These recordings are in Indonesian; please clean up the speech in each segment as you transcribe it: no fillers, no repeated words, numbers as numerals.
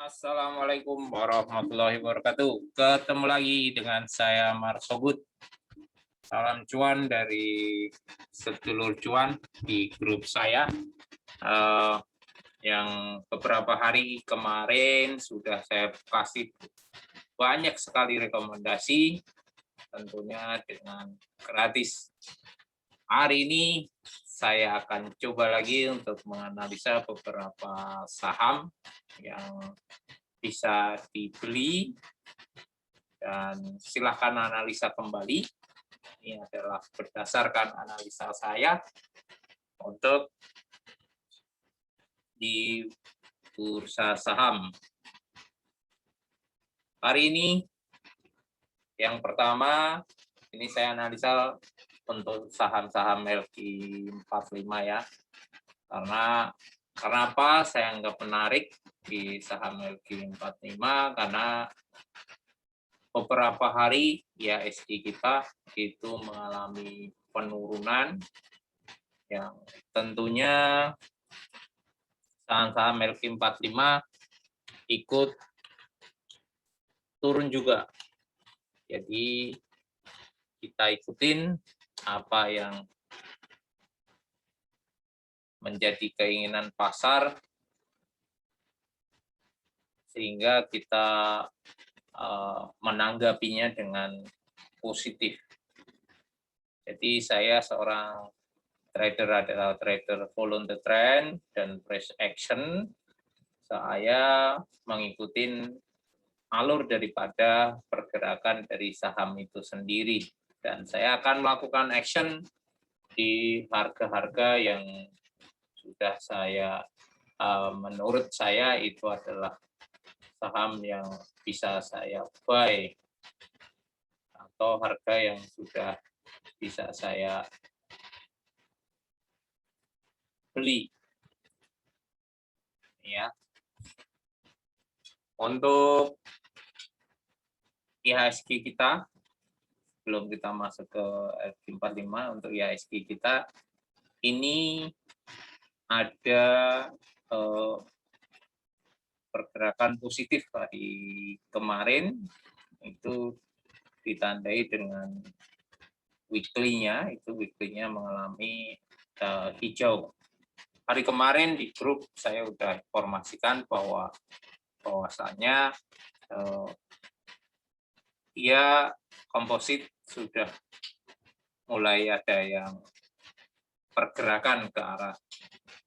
Assalamualaikum warahmatullahi wabarakatuh. Ketemu lagi dengan saya Marsogut. Salam cuan dari sedulur cuan di grup saya. Yang beberapa hari kemarin sudah saya kasih banyak sekali rekomendasi, tentunya dengan gratis. Hari ini saya akan coba lagi untuk menganalisa beberapa saham yang bisa dibeli dan silakan analisa kembali. Ini adalah berdasarkan analisa saya untuk di bursa saham. Hari ini yang pertama ini saya analisa untuk saham-saham LQ45 ya. Karena apa saya anggap menarik di saham LQ45 karena beberapa hari IHSG kita itu mengalami penurunan yang tentunya saham-saham LQ45 ikut turun juga. Jadi kita ikutin apa yang menjadi keinginan pasar sehingga kita menanggapinya dengan positif. Jadi saya seorang trader adalah trader follow the trend dan price action. Saya mengikuti alur daripada pergerakan dari saham itu sendiri. Dan saya akan melakukan action di harga-harga yang sudah saya, menurut saya itu adalah saham yang bisa saya buy atau harga yang sudah bisa saya beli. Ya. Untuk IHSG kita, sebelum kita masuk ke LQ45, untuk IHSG kita ini ada pergerakan positif hari kemarin, itu ditandai dengan weekly-nya, itu weekly-nya mengalami hijau. Hari kemarin di grup saya sudah informasikan bahwasanya ya komposit sudah mulai ada yang pergerakan ke arah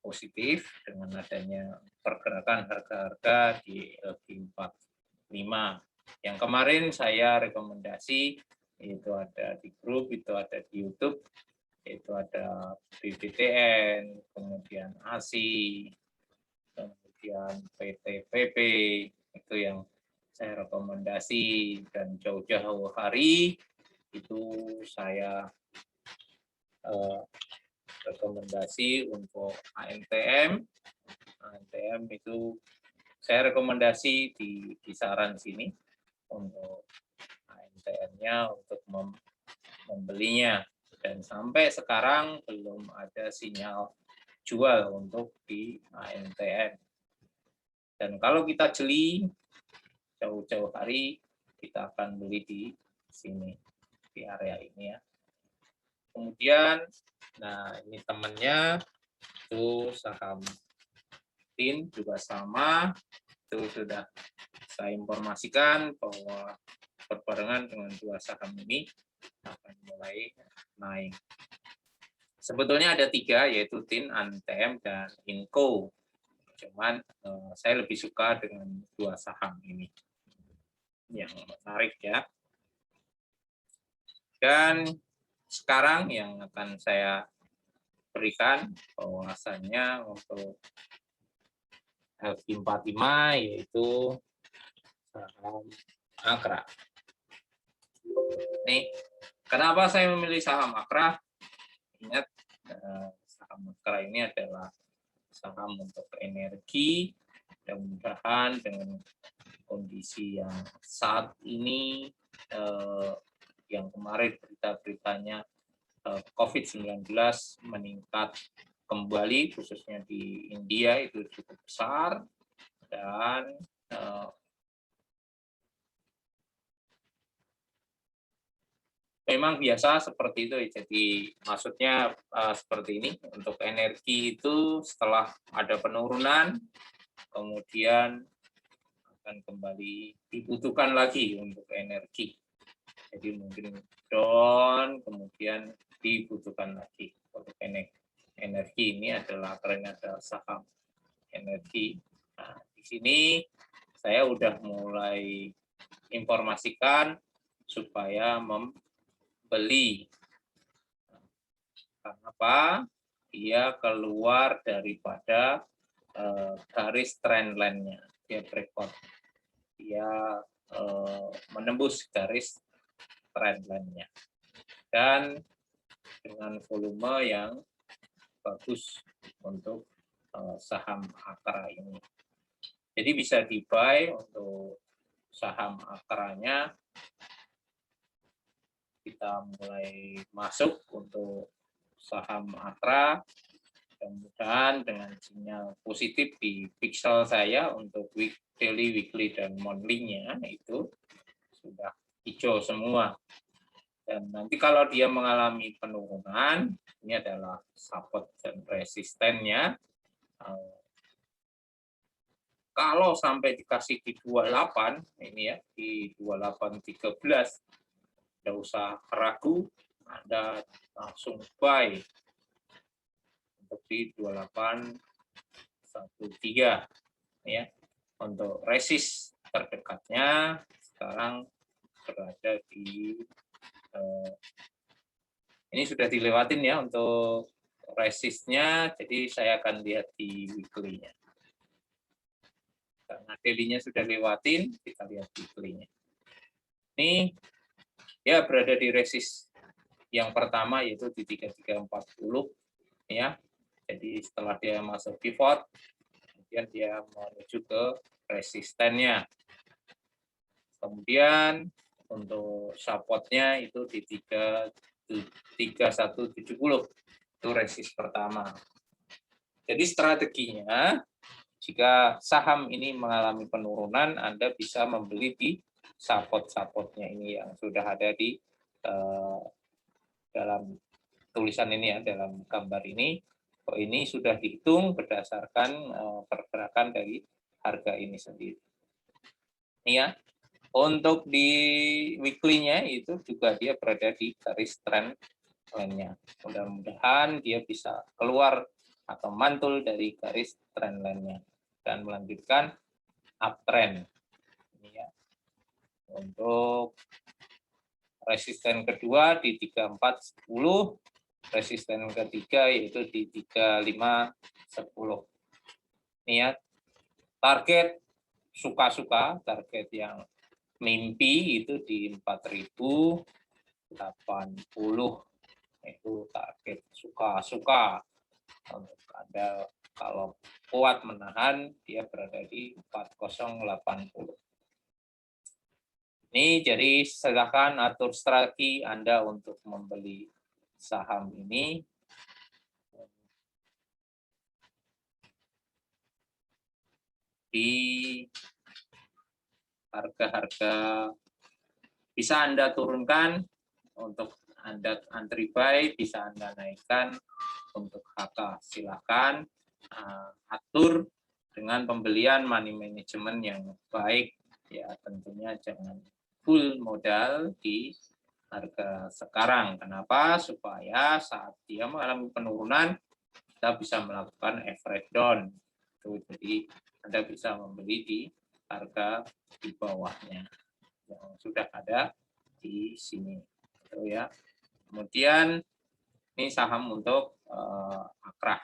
positif dengan adanya pergerakan harga-harga di LQ45. Yang kemarin saya rekomendasi itu ada di grup, itu ada di YouTube, itu ada BBTN, kemudian ASI, kemudian PTPP, itu yang saya rekomendasi, dan jauh-jauh hari itu saya rekomendasi untuk ANTM. ANTM itu saya rekomendasi di kisaran sini untuk ANTM-nya untuk membelinya, dan sampai sekarang belum ada sinyal jual untuk di ANTM. Dan kalau kita jeli jauh-jauh hari, kita akan beli di sini, di area ini ya. Kemudian, nah ini temannya, itu saham TIN juga sama, itu sudah saya informasikan bahwa berbarengan dengan dua saham ini akan mulai naik. Sebetulnya ada tiga, yaitu TIN, ANTM, dan INCO. Cuman saya lebih suka dengan dua saham ini yang menarik ya. Dan sekarang yang akan saya berikan bahwasannya untuk LQ45 yaitu saham Akra. Nih, kenapa saya memilih saham Akra? Ingat, saham Akra ini adalah saham untuk energi. Mudah-mudahan dengan kondisi yang saat ini, yang kemarin berita-beritanya COVID-19 meningkat kembali, khususnya di India itu cukup besar, dan memang biasa seperti itu. Jadi maksudnya seperti ini, untuk energi itu setelah ada penurunan, kemudian akan kembali dibutuhkan lagi untuk energi. Jadi mungkin down, kemudian dibutuhkan lagi untuk energi. Ini adalah karena ada saham energi. Nah, di sini saya udah mulai informasikan supaya membeli. Kenapa? Dia keluar daripada garis trendline-nya, dia breakout. Dia menembus garis trendline-nya. Dan dengan volume yang bagus untuk saham Akra ini. Jadi bisa di-buy untuk saham Akranya. Kita mulai masuk untuk saham Akra. Mudah-mudahan dengan sinyal positif di pixel saya untuk daily, weekly, dan monthly-nya itu sudah hijau semua. Dan nanti kalau dia mengalami penurunan, ini adalah support dan resistennya. Kalau sampai dikasih di 28, ini ya, di 28.13, tidak usah ragu, Anda langsung buy untuk di 2813. Ya. Untuk resist terdekatnya sekarang berada di ini sudah dilewatin ya untuk resistnya, jadi saya akan lihat di weekly-nya. Karena daily-nya sudah lewatin, kita lihat weekly-nya. Ini ya berada di resist yang pertama, yaitu di 3340 ya. Jadi setelah dia masuk pivot, kemudian dia menuju ke resistennya. Kemudian untuk support-nya itu di 3170, itu resist pertama. Jadi strateginya, jika saham ini mengalami penurunan, Anda bisa membeli di support-supportnya ini yang sudah ada di dalam tulisan ini ya, dalam gambar ini. Ini sudah dihitung berdasarkan pergerakan dari harga ini sendiri. Ini ya. Untuk di weekly-nya itu juga dia berada di garis trend line-nya. Mudah-mudahan dia bisa keluar atau mantul dari garis trend line-nya dan melanjutkan uptrend. Ini ya. Untuk resisten kedua di 3410, resisten ketiga yaitu di 3510. Ini ya. Target suka-suka, target yang mimpi itu di 4080, itu target suka-suka. Untuk Anda kalau kuat menahan, dia berada di 4080. Ini jadi silakan atur strategi Anda untuk membeli saham ini. Di harga-harga bisa Anda turunkan untuk Anda antri buy, bisa Anda naikkan untuk HK. Silakan atur dengan pembelian money management yang baik ya, tentunya jangan full modal di harga sekarang. Kenapa? Supaya saat dia mengalami penurunan kita bisa melakukan average down. Jadi Anda bisa membeli di harga di bawahnya yang sudah ada di sini, gitu ya. Kemudian ini saham untuk Akra.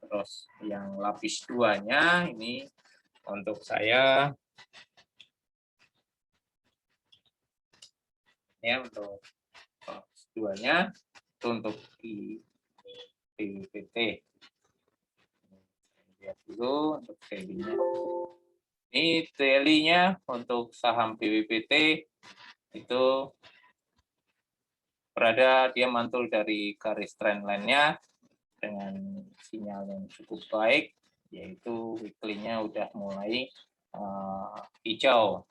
Terus yang lapis 2-nya ini untuk saya ya, untuk lapis 2-nya itu untuk di PWPT. Lihat dulu untuk daily-nya. Ini daily-nya untuk saham PWPT itu berada, dia mantul dari garis trend line-nya dengan sinyal yang cukup baik, yaitu weekly-nya udah mulai hijau.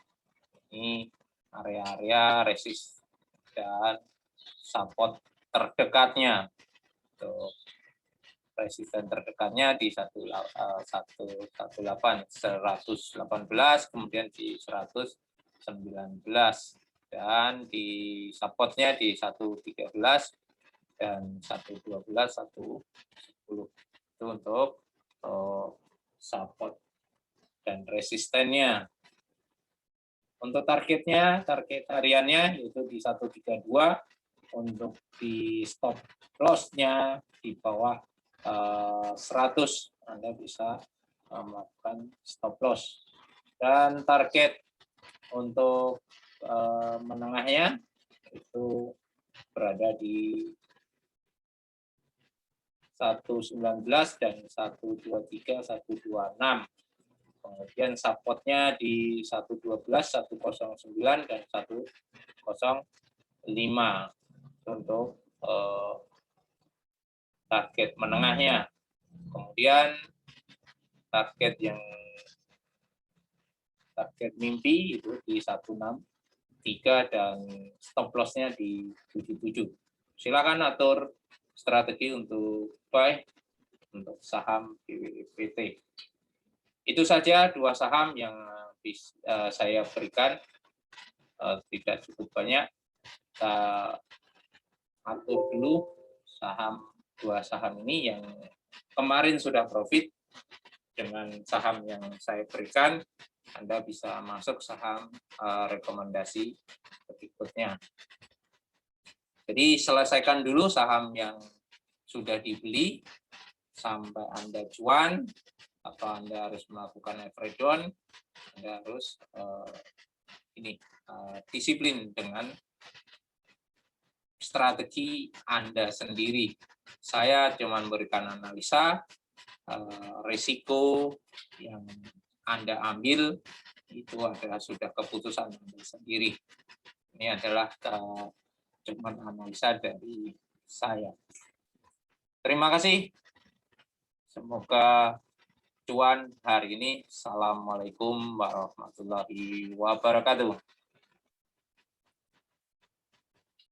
Ini area-area resist dan support terdekatnya. Untuk resisten terdekatnya di 118, kemudian di 119, dan di supportnya di 113 dan 112, 110. Itu untuk support dan resistennya. Untuk targetnya, target hariannya yaitu di 132, untuk di stop loss-nya di bawah 100, Anda bisa melakukan stop loss. Dan target untuk menengahnya itu berada di 119 dan 123, 126. Kemudian supportnya di 112, 109 dan 105 untuk target menengahnya. Kemudian target mimpi itu di 163 dan stop loss-nya di 77. Silakan atur strategi untuk buy untuk saham BWPT. Itu saja 2 saham yang saya berikan, tidak cukup banyak. Kita atur dulu 2 saham ini yang kemarin sudah profit. Dengan saham yang saya berikan, Anda bisa masuk saham rekomendasi berikutnya. Jadi selesaikan dulu saham yang sudah dibeli sampai Anda cuan, atau Anda harus melakukan average down. Anda harus disiplin dengan strategi Anda sendiri. Saya cuma memberikan analisa, risiko yang Anda ambil itu adalah sudah keputusan Anda sendiri. Ini adalah cuma analisa dari saya. Terima kasih. Semoga cuan hari ini. Assalamualaikum warahmatullahi wabarakatuh.